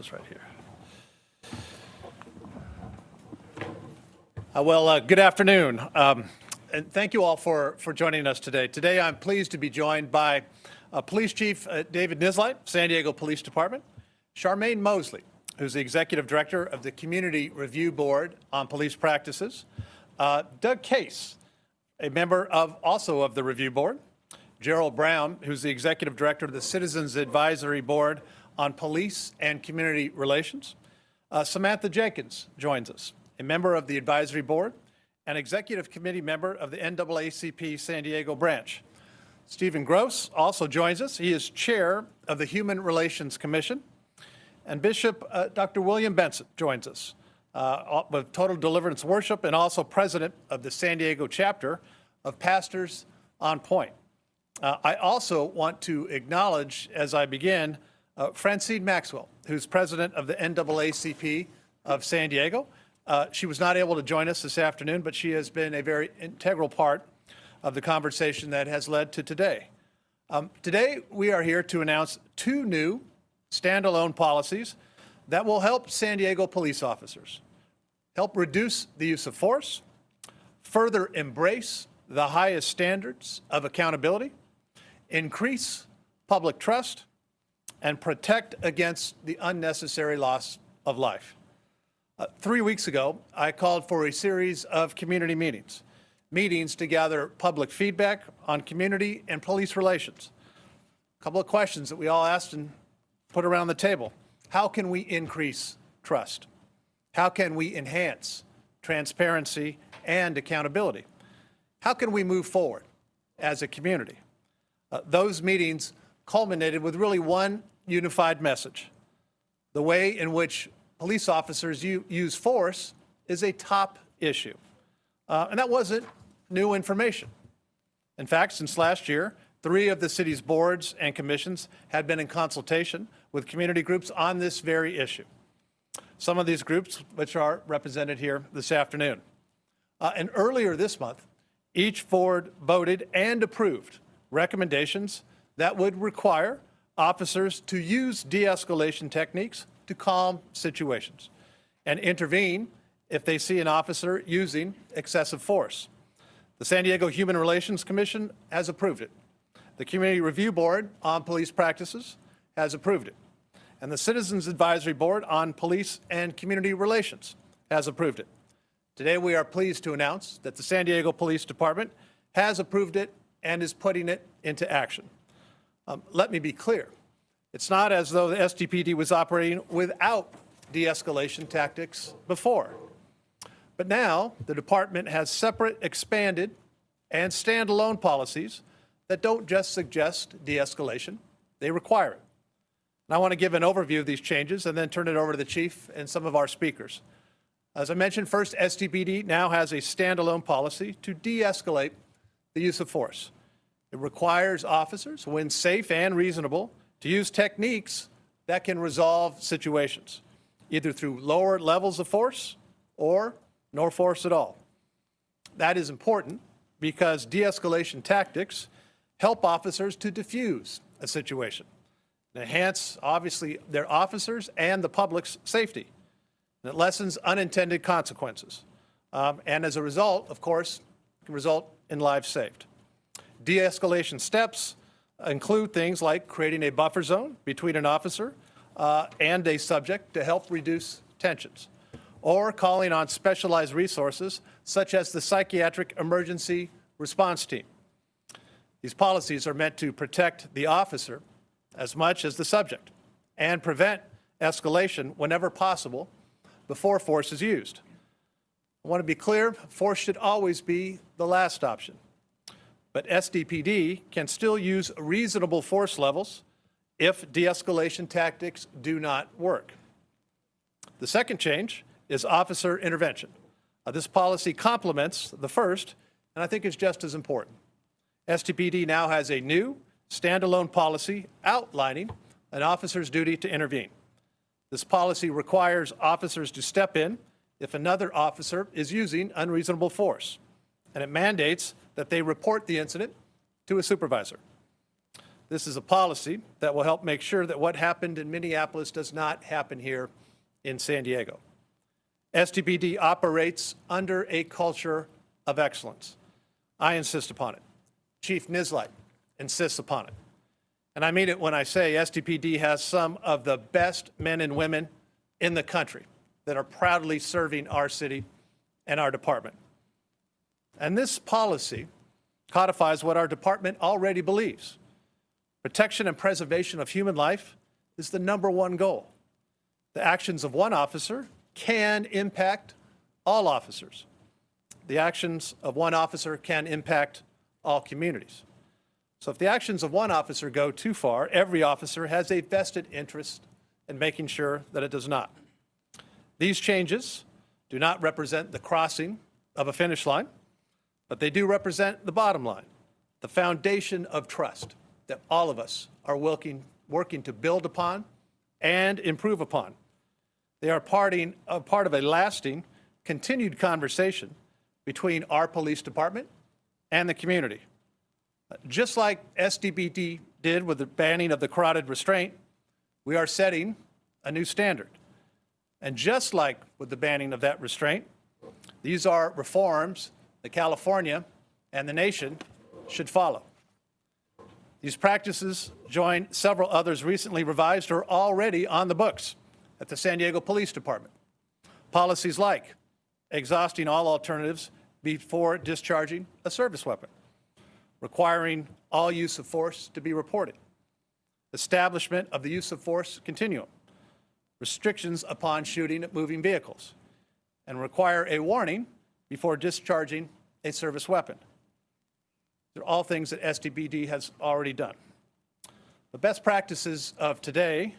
this right here. Good afternoon, and thank you all for joining us today. Today, I'm pleased to be joined by Police Chief David Nisleit, San Diego Police Department, Charmaine Mosley, who's the Executive Director of the Community Review Board on Police Practices, Doug Case, a member also of the Review Board, Gerald Brown, who's the Executive Director of the Citizens Advisory Board on Police and Community Relations. Samantha Jenkins joins us, a member of the Advisory Board and Executive Committee member of the NAACP San Diego branch. Stephen Gross also joins us. He is Chair of the Human Relations Commission. And Bishop Dr. William Benson joins us with Total Deliverance Worship and also President of the San Diego Chapter of Pastors on Point. I also want to acknowledge, as I begin, Francine Maxwell, who's President of the NAACP of San Diego. She was not able to join us this afternoon, but she has been a very integral part of the conversation that has led to today. Today, we are here to announce two new standalone policies that will help San Diego police officers, help reduce the use of force, further embrace the highest standards of accountability, increase public trust, and protect against the unnecessary loss of life. 3 weeks ago, I called for a series of community meetings to gather public feedback on community and police relations. A couple of questions that we all asked and put around the table. How can we increase trust? How can we enhance transparency and accountability? How can we move forward as a community? Those meetings culminated with really one unified message. The way in which police officers use force is a top issue. And that wasn't new information. In fact, since last year, 3 of the city's boards and commissions had been in consultation with community groups on this very issue. Some of these groups, which are represented here this afternoon. And earlier this month, each board voted and approved recommendations that would require officers to use de-escalation techniques to calm situations and intervene if they see an officer using excessive force. The San Diego Human Relations Commission has approved it. The Community Review Board on Police Practices has approved it. And the Citizens Advisory Board on Police and Community Relations has approved it. Today, we are pleased to announce that the San Diego Police Department has approved it and is putting it into action. Let me be clear. It's not as though the SDPD was operating without de-escalation tactics before. But now, the department has separate, expanded, and standalone policies that don't just suggest de-escalation, they require it. And I want to give an overview of these changes and then turn it over to the chief and some of our speakers. As I mentioned, first, SDPD now has a standalone policy to de-escalate the use of force. It requires officers, when safe and reasonable, to use techniques that can resolve situations, either through lower levels of force or no force at all. That is important because de-escalation tactics help officers to diffuse a situation, and enhance, obviously, their officers and the public's safety. And it lessens unintended consequences. And as a result, of course, can result in lives saved. De-escalation steps include things like creating a buffer zone between an officer and a subject to help reduce tensions, or calling on specialized resources such as the Psychiatric Emergency Response Team. These policies are meant to protect the officer as much as the subject and prevent escalation whenever possible before force is used. I want to be clear, force should always be the last option. But SDPD can still use reasonable force levels if de-escalation tactics do not work. The second change is officer intervention. This policy complements the first, and I think is just as important. SDPD now has a new standalone policy outlining an officer's duty to intervene. This policy requires officers to step in if another officer is using unreasonable force, and it mandates that they report the incident to a supervisor. This is a policy that will help make sure that what happened in Minneapolis does not happen here in San Diego. SDPD operates under a culture of excellence. I insist upon it. Chief Nisleit insists upon it. And I mean it when I say SDPD has some of the best men and women in the country that are proudly serving our city and our department. And this policy codifies what our department already believes. Protection and preservation of human life is the #1 goal. The actions of one officer can impact all officers. The actions of one officer can impact all communities. So if the actions of one officer go too far, every officer has a vested interest in making sure that it does not. These changes do not represent the crossing of a finish line, but they do represent the bottom line, the foundation of trust that all of us are working to build upon and improve upon. They are part of a lasting, continued conversation between our police department and the community. Just like SDPD did with the banning of the carotid restraint, we are setting a new standard. And just like with the banning of that restraint, these are reforms that California and the nation should follow. These practices join several others recently revised or already on the books at the San Diego Police Department. Policies like exhausting all alternatives before discharging a service weapon, requiring all use of force to be reported, establishment of the use of force continuum, restrictions upon shooting at moving vehicles, and require a warning before discharging a service weapon. They're all things that SDPD has already done. The best practices of today,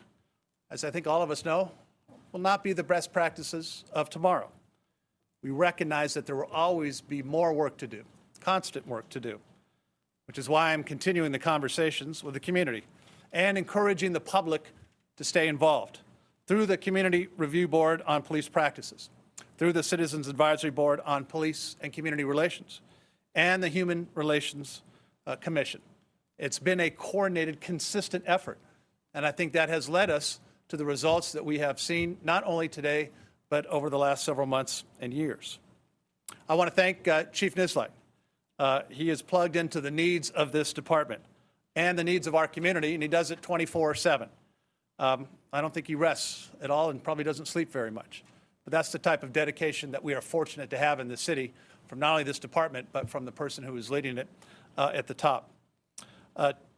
as I think all of us know, will not be the best practices of tomorrow. We recognize that there will always be more work to do, constant work to do, which is why I'm continuing the conversations with the community and encouraging the public to stay involved through the Community Review Board on Police Practices, through the Citizens Advisory Board on Police and Community Relations, and the Human Relations Commission. It's been a coordinated, consistent effort, and I think that has led us to the results that we have seen not only today, but over the last several months and years. I want to thank Chief Nisleit. He is plugged into the needs of this department and the needs of our community, and he does it 24/7. I don't think he rests at all and probably doesn't sleep very much. But that's the type of dedication that we are fortunate to have in the city from not only this department, but from the person who is leading it at the top.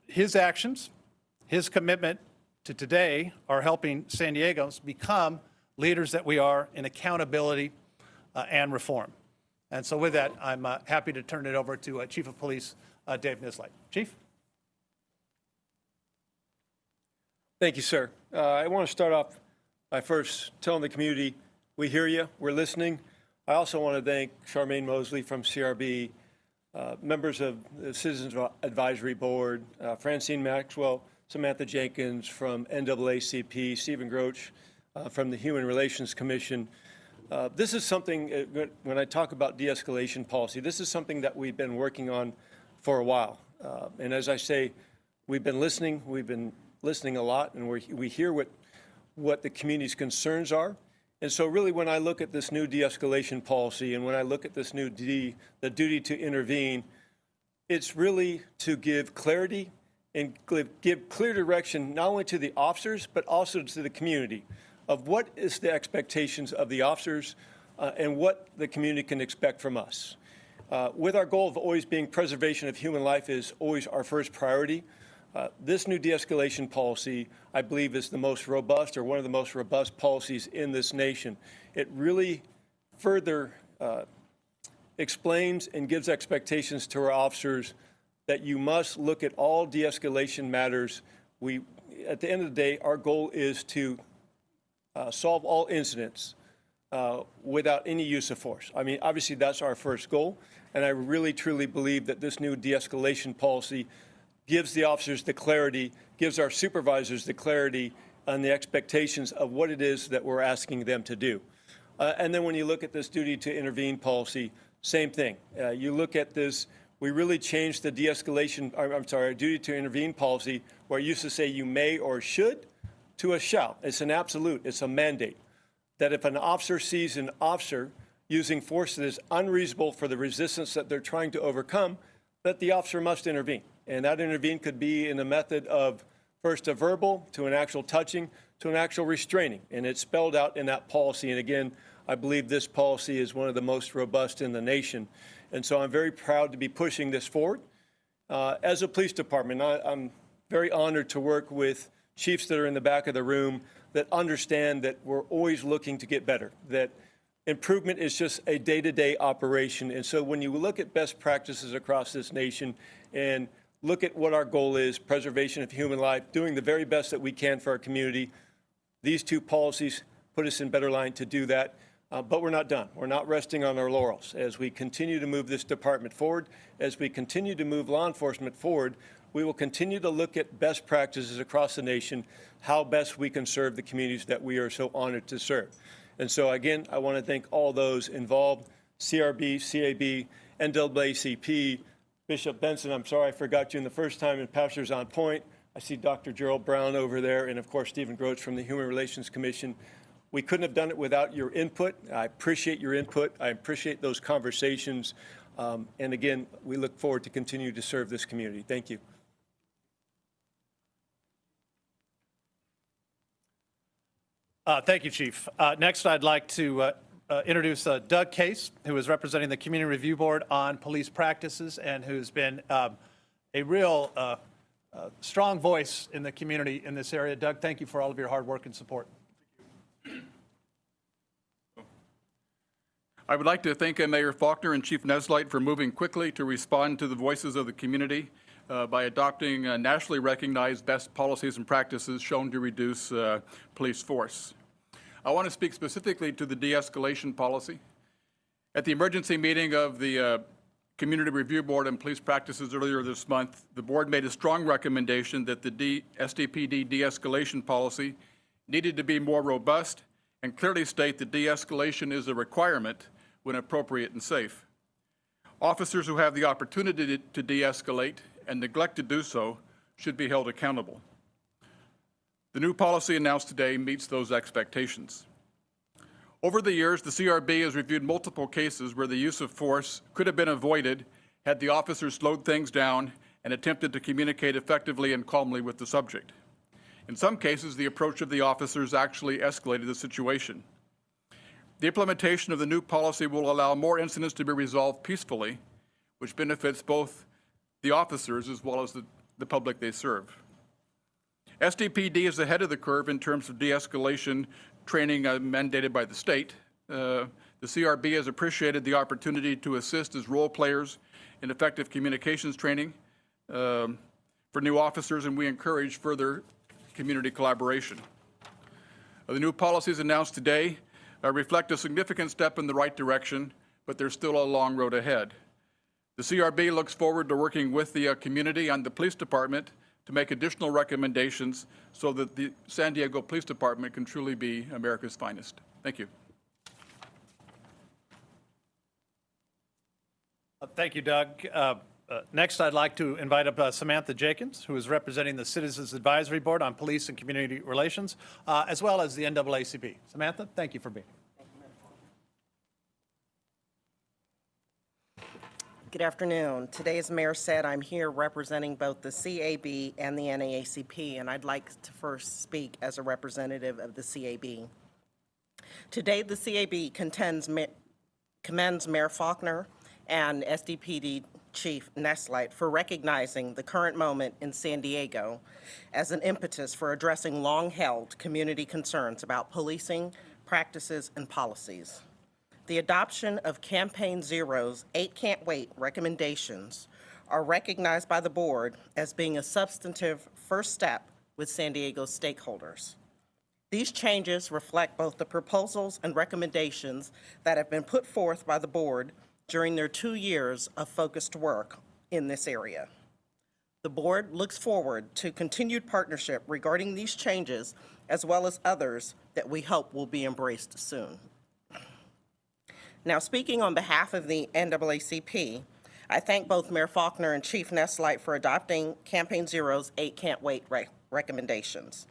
His actions, his commitment to today are helping San Diegans become leaders that we are in accountability and reform. And so with that, I'm happy to turn it over to Chief of Police Dave Nisleit. Chief? Thank you, sir. I want to start off by first telling the community we hear you, we're listening. I also want to thank Charmaine Mosley from CRB, members of the Citizens Advisory Board, Francine Maxwell, Samantha Jenkins from NAACP, Stephen Groach from the Human Relations Commission. This is something, when I talk about de-escalation policy, this is something that we've been working on for a while. And as I say, we've been listening a lot, and we hear what the community's concerns are. And so really when I look at this new de-escalation policy and when I look at this new the duty to intervene, it's really to give clarity and give clear direction not only to the officers but also to the community of what is the expectations of the officers and what the community can expect from us. With our goal of always being preservation of human life is always our first priority. This new de-escalation policy, I believe, is the most robust or one of the most robust policies in this nation. It really further explains and gives expectations to our officers that you must look at all de-escalation matters. At the end of the day, our goal is to solve all incidents without any use of force. I mean, obviously, that's our first goal, and I really, truly believe that this new de-escalation policy gives the officers the clarity, gives our supervisors the clarity on the expectations of what it is that we're asking them to do. And then when you look at this duty to intervene policy, same thing. You look at this, we really changed the de-escalation, our duty to intervene policy, where it used to say you may or should, to a shall. It's an absolute, it's a mandate. That if an officer sees an officer using force that is unreasonable for the resistance that they're trying to overcome, that the officer must intervene. And that intervene could be in a method of first a verbal, to an actual touching, to an actual restraining. And it's spelled out in that policy. And again, I believe this policy is one of the most robust in the nation. And so I'm very proud to be pushing this forward. As a police department, I'm very honored to work with chiefs that are in the back of the room that understand that we're always looking to get better, that improvement is just a day-to-day operation. And so when you look at best practices across this nation and look at what our goal is, preservation of human life, doing the very best that we can for our community, these two policies put us in better line to do that. But we're not done. We're not resting on our laurels. As we continue to move this department forward, as we continue to move law enforcement forward, we will continue to look at best practices across the nation, how best we can serve the communities that we are so honored to serve. And so, again, I want to thank all those involved, CRB, CAB, NAACP, Bishop Benson, I'm sorry I forgot you in the first time, and Pastors on Point. I see Dr. Gerald Brown over there, and, of course, Stephen Groats from the Human Relations Commission. We couldn't have done it without your input. I appreciate your input. I appreciate those conversations. And, again, we look forward to continue to serve this community. Thank you. Thank you, Chief. Next, I'd like to introduce Doug Case, who is representing the Community Review Board on police practices and who's been a real strong voice in the community in this area. Doug, thank you for all of your hard work and support. I would like to thank Mayor Faulconer and Chief Nisleit for moving quickly to respond to the voices of the community by adopting nationally recognized best policies and practices shown to reduce police force. I want to speak specifically to the de-escalation policy. At the emergency meeting of the Community Review Board on Police Practices earlier this month, the board made a strong recommendation that the SDPD de-escalation policy needed to be more robust and clearly state that de-escalation is a requirement when appropriate and safe. Officers who have the opportunity to de-escalate and neglect to do so should be held accountable. The new policy announced today meets those expectations. Over the years, the CRB has reviewed multiple cases where the use of force could have been avoided had the officers slowed things down and attempted to communicate effectively and calmly with the subject. In some cases, the approach of the officers actually escalated the situation. The implementation of the new policy will allow more incidents to be resolved peacefully, which benefits both the officers as well as the public they serve. SDPD is ahead of the curve in terms of de-escalation training mandated by the state. The CRB has appreciated the opportunity to assist as role players in effective communications training for new officers, and we encourage further community collaboration. The new policies announced today reflect a significant step in the right direction, but there's still a long road ahead. The CRB looks forward to working with the community and the police department to make additional recommendations so that the San Diego Police Department can truly be America's finest. Thank you. Thank you, Doug. Next, I'd like to invite up Samantha Jenkins, who is representing the Citizens Advisory Board on Police and Community Relations, as well as the NAACP. Samantha, thank you for being here. Good afternoon. Today, as Mayor said, I'm here representing both the CAB and the NAACP, and I'd like to first speak as a representative of the CAB. Today, the CAB commends Mayor Faulconer and SDPD Chief Nisleit for recognizing the current moment in San Diego as an impetus for addressing long-held community concerns about policing, practices, and policies. The adoption of Campaign Zero's 8 Can't Wait recommendations are recognized by the board as being a substantive first step with San Diego stakeholders. These changes reflect both the proposals and recommendations that have been put forth by the board during their 2 years of focused work in this area. The board looks forward to continued partnership regarding these changes, as well as others that we hope will be embraced soon. Now, speaking on behalf of the NAACP, I thank both Mayor Faulconer and Chief Nisleit for adopting Campaign Zero's 8 Can't Wait recommendations.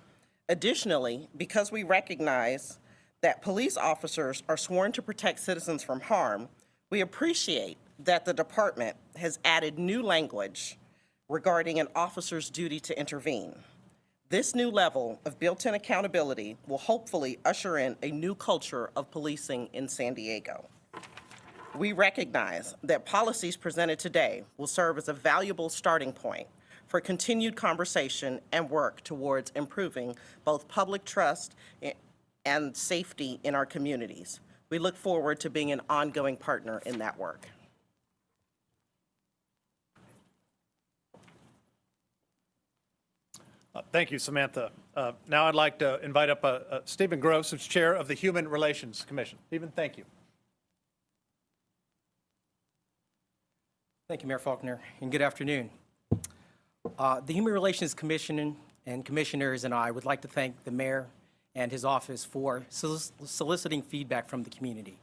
Additionally, because we recognize that police officers are sworn to protect citizens from harm, we appreciate that the department has added new language regarding an officer's duty to intervene. This new level of built-in accountability will hopefully usher in a new culture of policing in San Diego. We recognize that policies presented today will serve as a valuable starting point for continued conversation and work towards improving both public trust and safety in our communities. We look forward to being an ongoing partner in that work. Thank you, Samantha. Now I'd like to invite up Stephen Gross, who's Chair of the Human Relations Commission. Stephen, thank you. Thank you, Mayor Faulconer, and good afternoon. The Human Relations Commission and commissioners and I would like to thank the mayor and his office for soliciting feedback from the community.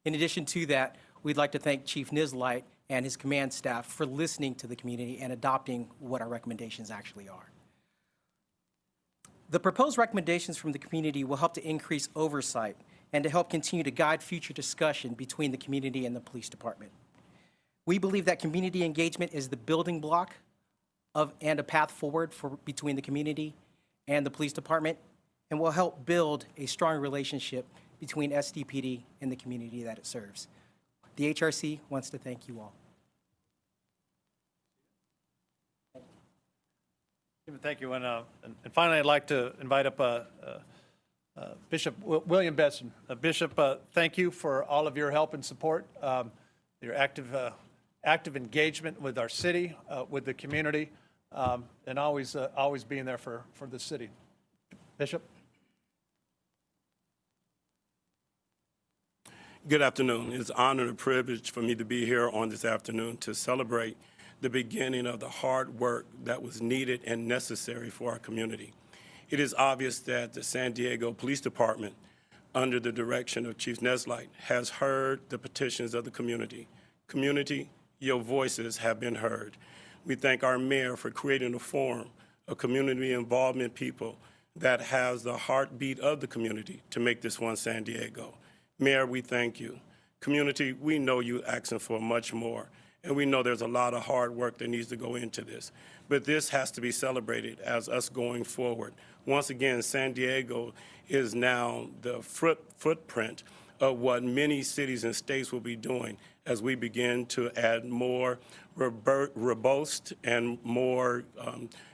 In addition to that, we'd like to thank Chief Nisleit and his command staff for listening to the community and adopting what our recommendations actually are. The proposed recommendations from the community will help to increase oversight and to help continue to guide future discussion between the community and the police department. We believe that community engagement is the building block and a path forward between the community and the police department, and will help build a strong relationship between SDPD and the community that it serves. The HRC wants to thank you all. Thank you. And finally, I'd like to invite up Bishop William Besson. Bishop, thank you for all of your help and support, your active engagement with our city, with the community, and always being there for the city. Bishop. Good afternoon. It's an honor and a privilege for me to be here on this afternoon to celebrate the beginning of the hard work that was needed and necessary for our community. It is obvious that the San Diego Police Department, under the direction of Chief Nisleit, has heard the petitions of the community. Community, your voices have been heard. We thank our mayor for creating a forum of community involvement people that has the heartbeat of the community to make this one San Diego. Mayor, we thank you. Community, we know you asking for much more, and we know there's a lot of hard work that needs to go into this. But this has to be celebrated as us going forward. Once again, San Diego is now the footprint of what many cities and states will be doing as we begin to add more robust and more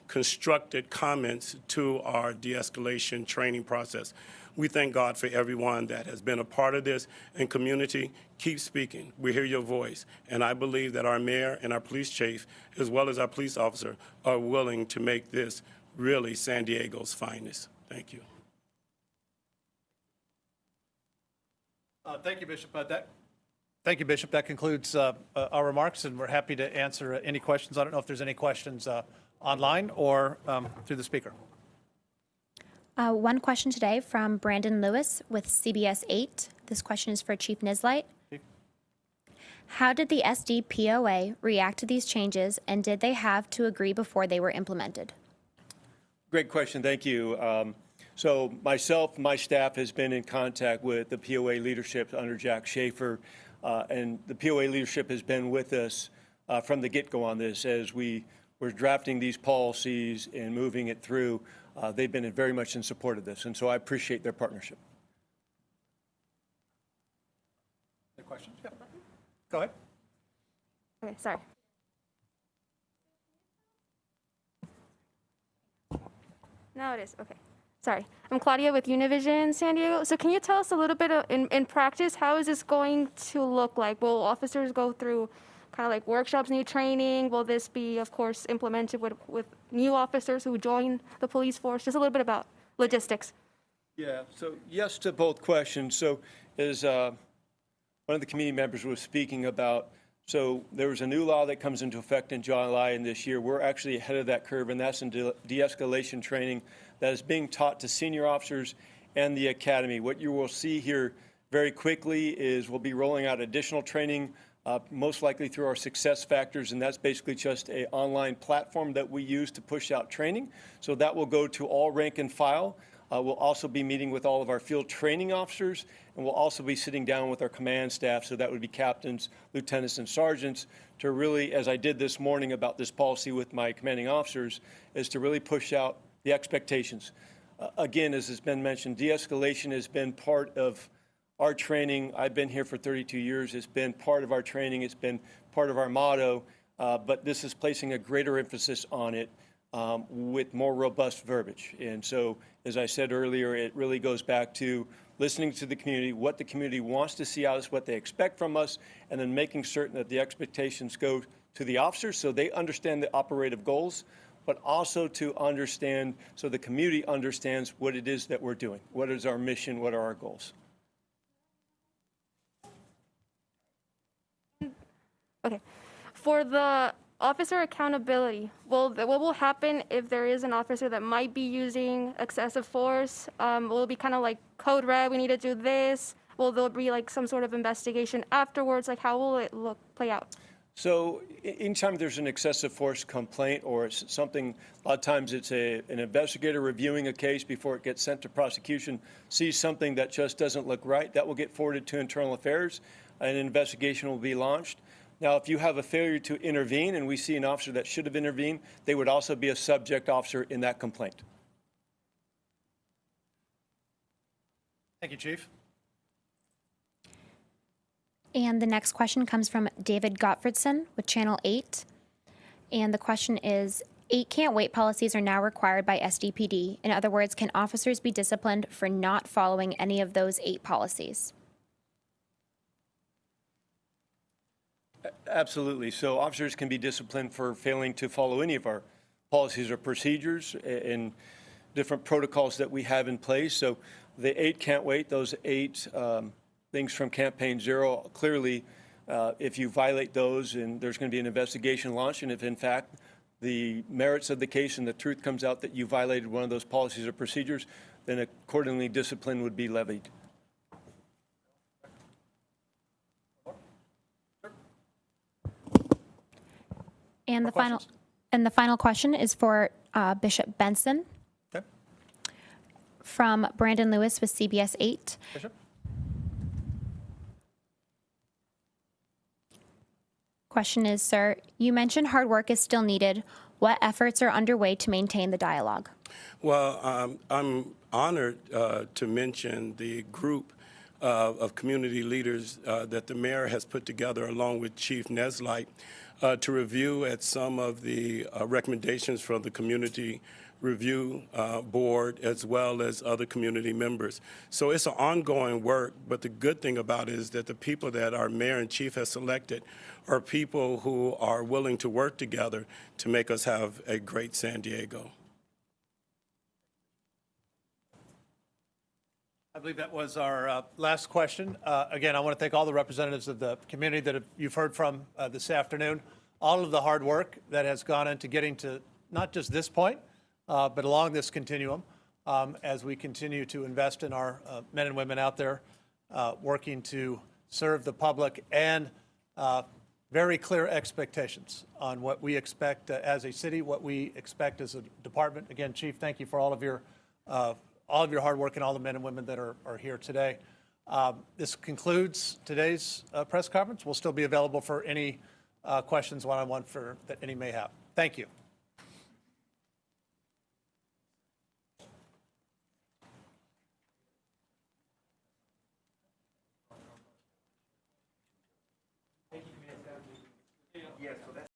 constructed comments to our de-escalation training process. We thank God for everyone that has been a part of this, and community, keep speaking. We hear your voice, and I believe that our mayor and our police chief, as well as our police officer, are willing to make this really San Diego's finest. Thank you. Thank you, Bishop. Thank you, Bishop. That concludes our remarks, and we're happy to answer any questions. I don't know if there's any questions online or through the speaker. One question today from Brandon Lewis with CBS 8. This question is for Chief Nisleit. How did the SDPOA react to these changes, and did they have to agree before they were implemented? Great question. Thank you. So myself, my staff has been in contact with the POA leadership under Jack Schaefer, and the POA leadership has been with us from the get-go on this as we were drafting these policies and moving it through. They've been very much in support of this, and so I appreciate their partnership. Any questions? Yeah. Go ahead. Okay, sorry. No, it is. Okay. Sorry. I'm Claudia with Univision San Diego. So can you tell us a little bit in practice, how is this going to look like? Will officers go through kind of like workshops, new training? Will this be, of course, implemented with new officers who join the police force? Just a little bit about logistics. Yeah, so yes to both questions. So as one of the committee members was speaking about, so there was a new law that comes into effect in July in this year. We're actually ahead of that curve, and that's in de-escalation training that is being taught to senior officers and the academy. What you will see here very quickly is we'll be rolling out additional training most likely through our success factors, and that's basically just an online platform that we use to push out training. So that will go to all rank and file. We'll also be meeting with all of our field training officers, and we'll also be sitting down with our command staff, so that would be captains, lieutenants, and sergeants, to really, as I did this morning about this policy with my commanding officers, is to really push out the expectations. Again, as has been mentioned, de-escalation has been part of our training. I've been here for 32 years. It's been part of our training. It's been part of our motto, but this is placing a greater emphasis on it with more robust verbiage. And so, as I said earlier, it really goes back to listening to the community, what the community wants to see out of us, what they expect from us, and then making certain that the expectations go to the officers so they understand the operative goals, but also to understand so the community understands what it is that we're doing. What is our mission? What are our goals? Okay. For the officer accountability, what will happen if there is an officer that might be using excessive force? Will it be kind of like code red, we need to do this? Will there be like some sort of investigation afterwards? Like, how will it play out? So anytime there's an excessive force complaint or it's something, a lot of times it's an investigator reviewing a case before it gets sent to prosecution, sees something that just doesn't look right, that will get forwarded to internal affairs, and an investigation will be launched. Now, if you have a failure to intervene and we see an officer that should have intervened, they would also be a subject officer in that complaint. Thank you, Chief. And the next question comes from David Gottfredson with Channel 8. And the question is, 8 can't wait policies are now required by SDPD. In other words, can officers be disciplined for not following any of those 8 policies? Absolutely. So officers can be disciplined for failing to follow any of our policies or procedures and different protocols that we have in place. So the 8 can't wait, those 8 things from Campaign Zero, clearly, if you violate those, and there's going to be an investigation launched, and if in fact the merits of the case and the truth comes out that you violated one of those policies or procedures, then accordingly discipline would be levied. And the final question is for Bishop Benson. Okay. From Brandon Lewis with CBS 8. Bishop? Question is, sir, you mentioned hard work is still needed. What efforts are underway to maintain the dialogue? Well, I'm honored to mention the group of community leaders that the mayor has put together along with Chief Nisleit to review at some of the recommendations from the Community Review Board as well as other community members. So it's an ongoing work, but the good thing about it is that the people that our mayor and chief has selected are people who are willing to work together to make us have a great San Diego. I believe that was our last question. Again, I want to thank all the representatives of the community that you've heard from this afternoon. All of the hard work that has gone into getting to not just this point, but along this continuum as we continue to invest in our men and women out there working to serve the public, and very clear expectations on what we expect as a city, what we expect as a department. Again, Chief, thank you for all of your hard work and all the men and women that are here today. This concludes today's press conference. We'll still be available for any questions one-on-one that any may have. Thank you.